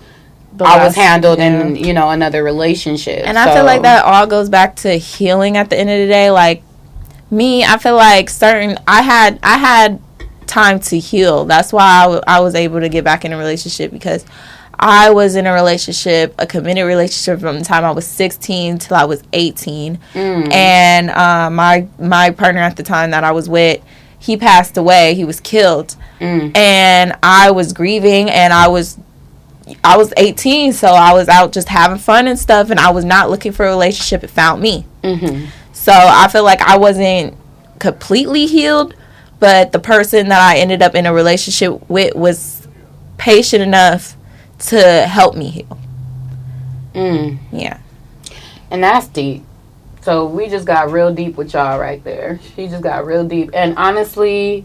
I was handled in, you know, another relationship. And I feel like that all goes back to healing at the end of the day. Like, me, I feel like I had time to heal. That's why I was able to get back in a relationship, because I was in a relationship, a committed relationship, from the time I was 16 till I was 18. And my partner at the time that I was with, he passed away. He was killed. And I was grieving, and I was 18, so I was out just having fun and stuff, and I was not looking for a relationship. It found me. So I feel like I wasn't completely healed, but the person that I ended up in a relationship with was patient enough to help me heal. Yeah. And that's deep. So we just got real deep with y'all right there. She just got real deep. And honestly,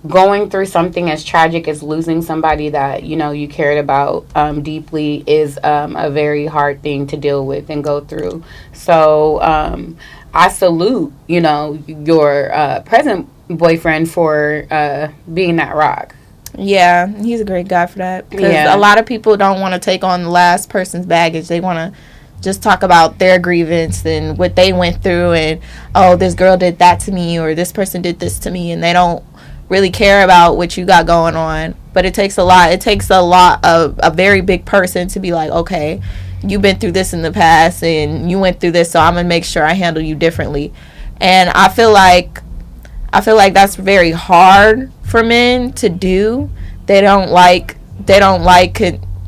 going through something as tragic as losing somebody that, you know, you cared about deeply is a very hard thing to deal with and go through. So I salute, you know, your present boyfriend for being that rock. Yeah, he's a great guy for that. Because a lot of people don't want to take on the last person's baggage. They want to just talk about their grievance and what they went through, and, oh, this girl did that to me, or this person did this to me, and they don't really care about what you got going on. But it takes a lot. It takes a lot of a very big person to be like, okay, you've been through this in the past, and you went through this, so I'm gonna make sure I handle you differently. And I feel like that's very hard for men to do. They don't like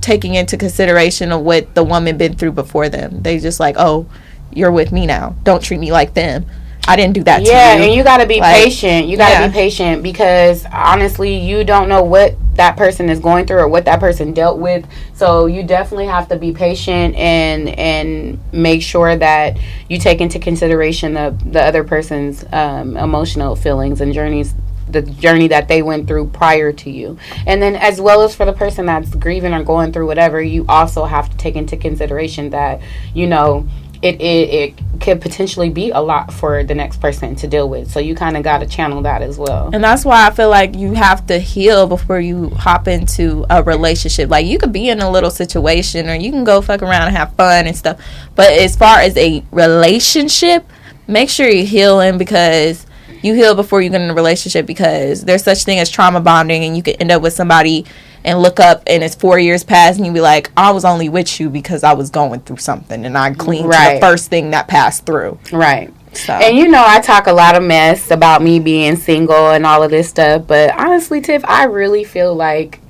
taking into consideration of what the woman been through before them. They just like, oh, you're with me now, don't treat me like them. I didn't do that to you. Yeah, and you got to be patient. You got to be patient, because honestly, you don't know what that person is going through or what that person dealt with. So you definitely have to be patient and make sure that you take into consideration the other person's emotional feelings and journeys, the journey that they went through prior to you. And then, as well as for the person that's grieving or going through whatever, you also have to take into consideration that, you know, it could potentially be a lot for the next person to deal with. So you kind of got to channel that as well. And that's why I feel like you have to heal before you hop into a relationship. Like, you could be in a little situation, or you can go fuck around and have fun and stuff. But as far as a relationship, make sure you're healing, because you heal before you get in a relationship, because there's such thing as trauma bonding, and you could end up with somebody and look up and it's 4 years past, and you be like, I was only with you because I was going through something, and I clinged to the first thing that passed through. Right. So. And you know, I talk a lot of mess about me being single and all of this stuff, but honestly, Tiff, I really feel like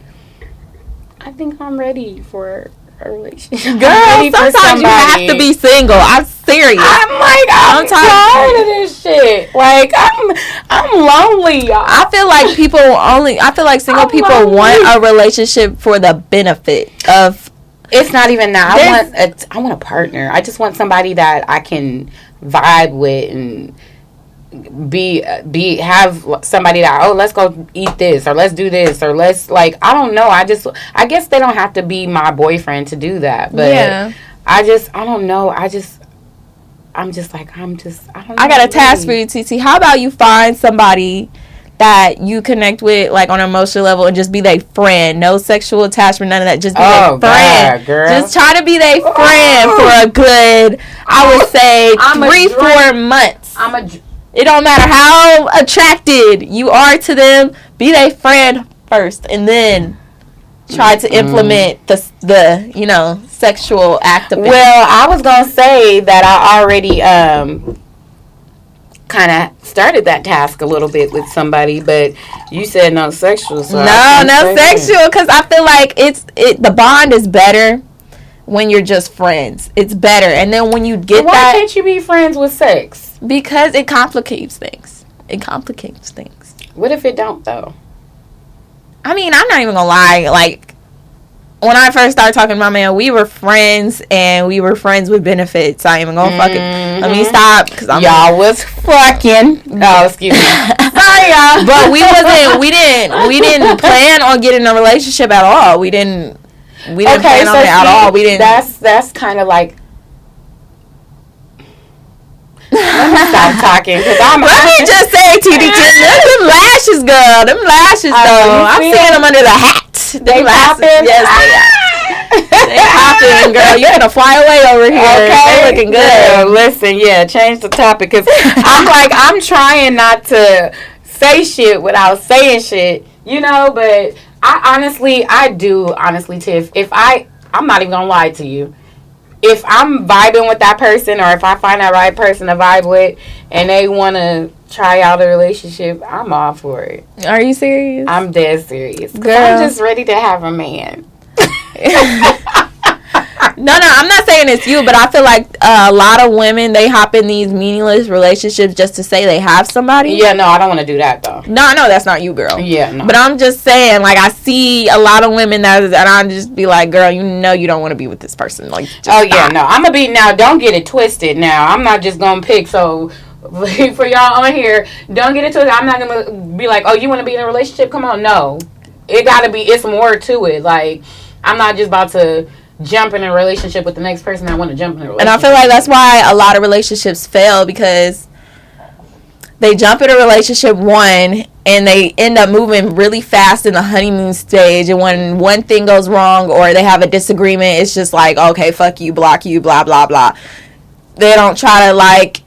I think I'm ready for a relationship. Girl, sometimes you have to be single. I'm serious. I'm like, I'm tired of this shit. Like, I'm lonely, y'all. I feel like single I'm people lonely. want a relationship for the benefit of. It's not even that. I want a partner. I just want somebody that I can vibe with and have somebody that, let's go eat this, or let's do this, or let's, like, I don't know. I guess they don't have to be my boyfriend to do that, but Yeah. I don't know. I don't know. I got a task for you, TT. How about you find somebody that you connect with, like, on an emotional level, and just be their friend? No sexual attachment, none of that. Just be their friend. God, girl. Just try to be their friend for a good, I would say, 3-4 months. It don't matter how attracted you are to them. Be their friend first, and then try to implement the sexual act of it. Well, I was gonna say that I already kind of started that task a little bit with somebody, but you said no sexual. So no sexual, because I feel like the bond is better when you're just friends. It's better, and then when you get why can't you be friends with sex? Because it complicates things. What if it don't, though? I mean, I'm not even gonna lie. Like, when I first started talking to my man, we were friends, and we were friends with benefits. I ain't even gonna fucking let me stop, because y'all was fucking. Oh, excuse me. Sorry, y'all. But we didn't plan on getting in a relationship at all. We didn't plan on it at all. We didn't. That's kind of like. Let me stop talking, because Let me just say, TD, them lashes, girl. Them lashes, though. I'm seeing them under the hat. They popping? Yes, they popping, girl. You're gonna fly away over here. Okay. They looking good. Listen, change the topic, because I'm trying not to say shit without saying shit, but I do honestly, Tiff, I'm not even gonna lie to you. If I'm vibing with that person, or if I find that right person to vibe with, and they want to try out a relationship, I'm all for it. Are you serious? I'm dead serious. Girl. I'm just ready to have a man. No, I'm not saying it's you, but I feel like a lot of women, they hop in these meaningless relationships just to say they have somebody. Yeah, no, I don't want to do that, though. No, I know that's not you, girl. Yeah, no. But I'm just saying, like, I see a lot of women and I just be like, girl, you don't want to be with this person. Like, yeah, no. I'm going to be, now, don't get it twisted now. I'm not just going to pick, so for y'all on here, don't get it twisted. I'm not going to be like, you want to be in a relationship? Come on, no. It's more to it. Like, I'm not just about to jump in a relationship with the next person I want to jump in a relationship. And I feel like that's why a lot of relationships fail, because they jump in a relationship, and they end up moving really fast in the honeymoon stage, and when one thing goes wrong or they have a disagreement, it's just like, okay, fuck you, block you, blah, blah, blah. They don't try to, like,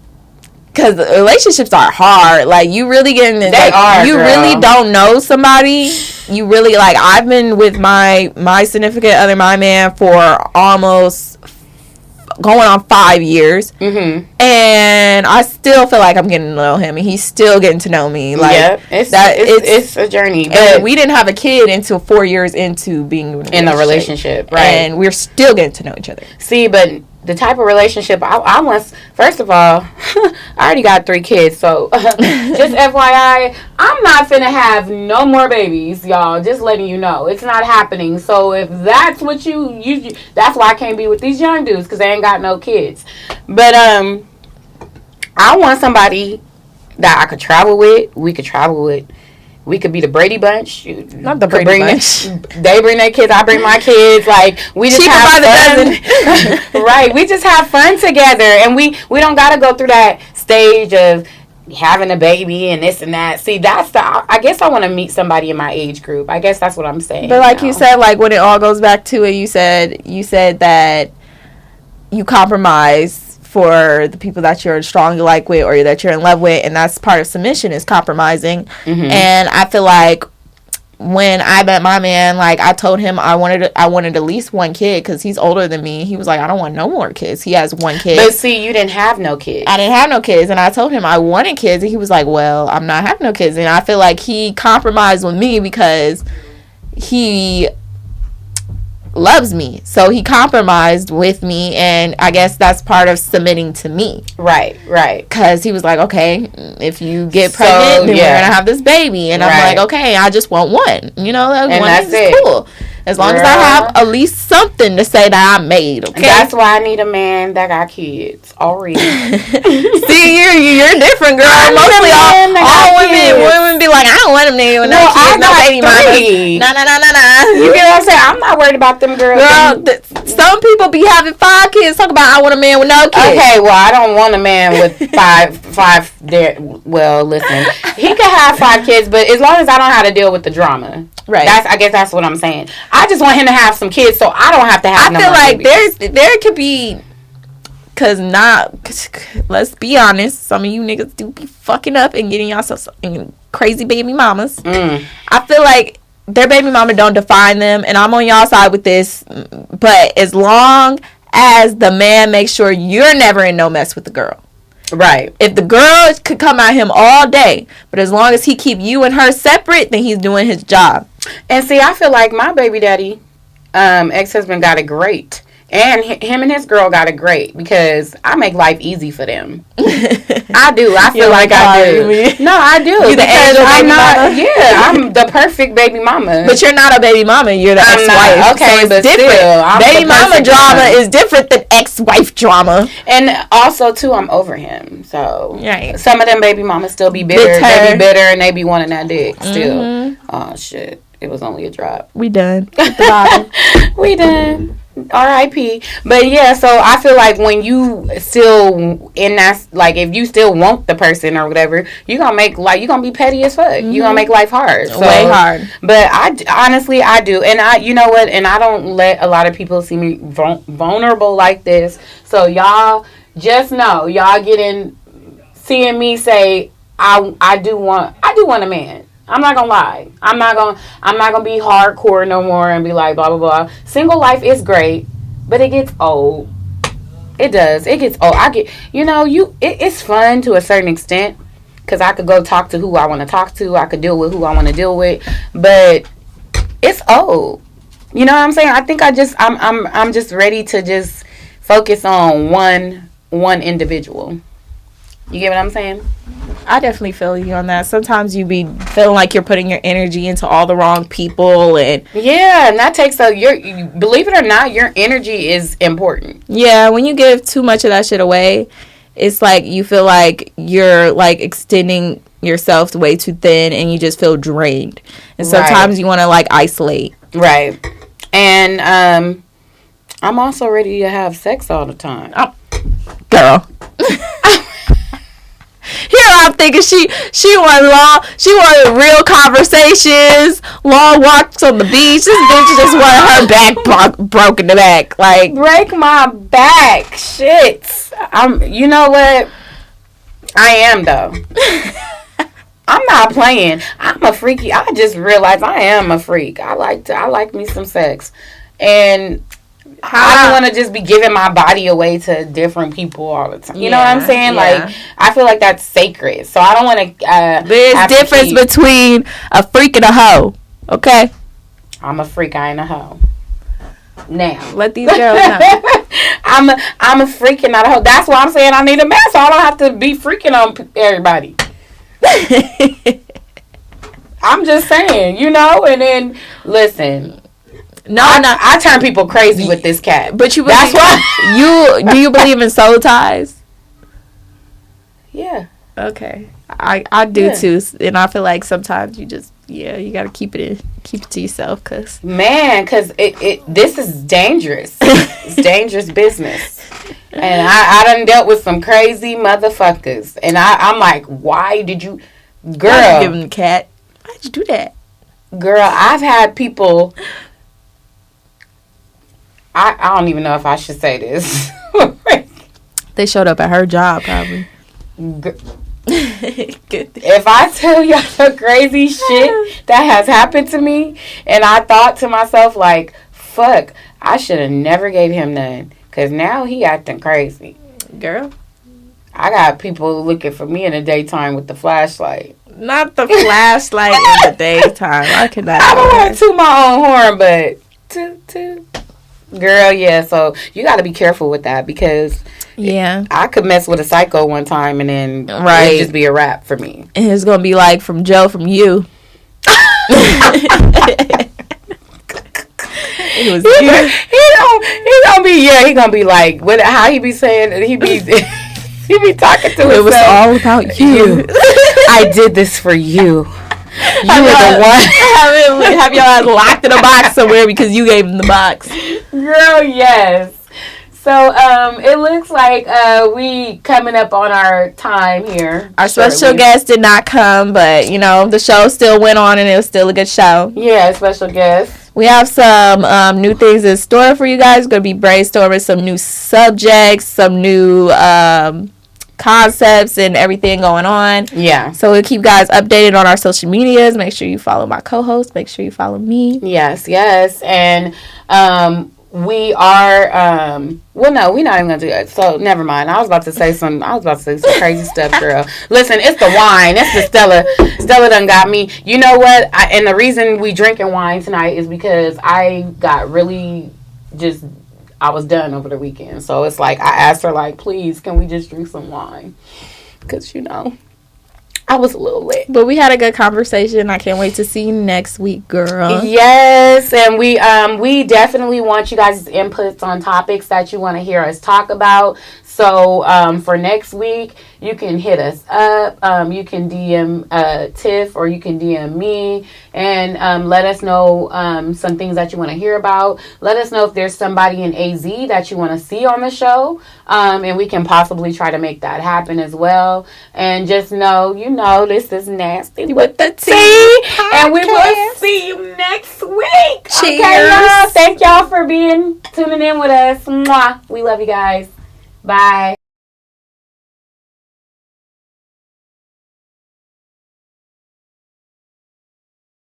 because relationships are hard. Like, you really getting this, really don't know somebody. You really, like, I've been with my significant other, my man, for almost going on 5 years. Mm-hmm. And I still feel like I'm getting to know him, and he's still getting to know me. Like, it's a journey. And we didn't have a kid until 4 years into being in a relationship. Right. And we're still getting to know each other. See, but the type of relationship I want, first of all, I already got 3 kids, so just FYI, I'm not finna have no more babies, y'all. Just letting you know, it's not happening. So if that's what you that's why I can't be with these young dudes, because they ain't got no kids. But I want somebody that I could travel with. We could travel with. We could be the Brady Bunch. Not the Brady Bunch. They bring their kids. I bring my kids. Like, we just have fun. Right. We just have fun together. And we don't got to go through that stage of having a baby and this and that. See, I guess I want to meet somebody in my age group. I guess that's what I'm saying. But like you said, like, when it all goes back to it, you said that you compromise for the people that you're strongly like with, or that you're in love with, and that's part of submission, is compromising. Mm-hmm. And I feel like when I met my man, like, I told him I wanted at least 1 kid, because he's older than me. He was like, I don't want no more kids. He has 1 kid. But see, you didn't have no kids. I didn't have no kids, and I told him I wanted kids, and he was like, well, I'm not having no kids. And I feel like he compromised with me because he loves me. So he compromised with me, and I guess that's part of submitting to me. Right. Because he was like, okay, if you get pregnant, then we're going to have this baby. And I'm like, okay, I just want one. You know, one is cool. As long as I have at least something to say that I made, okay? That's why I need a man that got kids already. See, you're different, girl. Mostly all women be like, I don't want them nigga with no kids, no baby mama. Nah. You get what I'm saying? I'm not worried about them girls. Girl, some people be having 5 kids. Talk about I want a man with no kids. Okay, well, I don't want a man with five. Well, listen, he can have 5 kids, but as long as I don't have to deal with the drama. Right. I guess that's what I'm saying. I just want him to have some kids so I don't have to have. I feel like there could be, cause let's be honest, some of you niggas do be fucking up and getting yourself crazy baby mamas. I feel like their baby mama don't define them, and I'm on y'all side with this. But as long as the man makes sure you're never in no mess with the girl. Right. If the girl could come at him all day, but as long as he keep you and her separate, then he's doing his job. And see, I feel like my baby daddy, ex-husband got it great. And him and his girl got it great because I make life easy for them. I do. I feel like I do. No, I do. You the angel baby mama? Yeah, I'm the perfect baby mama. But you're not a baby mama. You're the ex-wife. Okay, so but different. Still, baby mama drama is different than ex-wife drama. And also, too, I'm over him. So right. Some of them baby mamas still be bitter. They be bitter and they be wanting that dick still. Mm-hmm. Oh, shit. It was only a drop. We done. At the bottom. We done. R.I.P. But yeah, so I feel like when you still in that, like if you still want the person or whatever, you gonna make like you gonna be petty as fuck. Mm-hmm. You gonna make life hard, way hard. But honestly I do, and you know what? And I don't let a lot of people see me vulnerable like this. So y'all just know, y'all seeing me say I do want a man. I'm not gonna lie. I'm not gonna be hardcore no more and be like blah blah blah. Single life is great, but it gets old. It does. It gets old. It's fun to a certain extent because I could go talk to who I want to talk to. I could deal with who I want to deal with, but it's old. You know what I'm saying? I think I'm just ready to just focus on one individual. You get what I'm saying? I definitely feel you on that. Sometimes you be feeling like you're putting your energy into all the wrong people, and that takes believe it or not, your energy is important. Yeah, when you give too much of that shit away, it's like you feel like you're like extending yourself way too thin, and you just feel drained. And sometimes you want to like isolate. Right. And I'm also ready to have sex all the time. Oh, girl. Here I'm thinking she wanted real conversations, long walks on the beach. This bitch just wanted her back broken the back. Like, break my back. Shit. You know what? I am though. I'm not playing. I'm a freaky. I just realized I am a freak. I like me some sex. And I don't want to just be giving my body away to different people all the time. You know what I'm saying? Yeah. Like, I feel like that's sacred. So I don't want to. There's difference between a freak and a hoe. Okay? I'm a freak. I ain't a hoe. Now. Let these girls know. I'm a freak and not a hoe. That's why I'm saying I need a man so I don't have to be freaking on everybody. I'm just saying, and then, listen. I turn people crazy with this cat. But that's why do you believe in soul ties? Yeah. Okay. I do too, and I feel like sometimes you just you gotta keep it to yourself, cause this is dangerous. It's dangerous business, and I done dealt with some crazy motherfuckers, and I'm like, why did you, girl? Why'd you give him the cat? Why'd you do that, girl? I've had people. I don't even know if I should say this. They showed up at her job, probably. If I tell y'all the crazy shit that has happened to me, and I thought to myself, like, fuck, I should have never gave him none. Because now he acting crazy. Girl. I got people looking for me in the daytime with the flashlight. Not the flashlight in the daytime. I cannot. I don't want to toot my own horn, but toot. Girl, yeah. So you got to be careful with that because Yeah. I could mess with a psycho one time and then Right. it'd just be a wrap for me. And it's gonna be like from Joe from you. It was He gonna be like what? How he be saying? He be he be talking to himself. It was all about you. I did this for you. You were the one. Have y'all locked in a box somewhere because you gave him the box. Girl, yes. So it looks like we coming up on our time here. Our special guest did not come, but you know the show still went on and it was still a good show. Yeah, special guest. We have some new things in store for you guys. Going to be brainstorming some new subjects, some new concepts, and everything going on. Yeah. So we'll keep guys updated on our social medias. Make sure you follow my co-host. Make sure you follow me. Yes, yes. And we are well no, we're not even gonna do that. So never mind. I was about to say some crazy stuff, girl. Listen, it's the wine. It's the Stella. Stella done got me. You know what? And the reason we drinking wine tonight is because I got really I was done over the weekend. So it's like I asked her like, please, can we just drink some wine? Because you know, I was a little lit. But we had a good conversation. I can't wait to see you next week, girl. Yes, and we definitely want you guys' inputs on topics that you want to hear us talk about. So for next week, you can hit us up. You can DM Tiff or you can DM me and let us know some things that you want to hear about. Let us know if there's somebody in AZ that you want to see on the show, and we can possibly try to make that happen as well. And just know, this is Nasty with the Tea, and we will see you next week. Cheers. Okay, y'all. Thank y'all for tuning in with us. Mwah. We love you guys. Bye.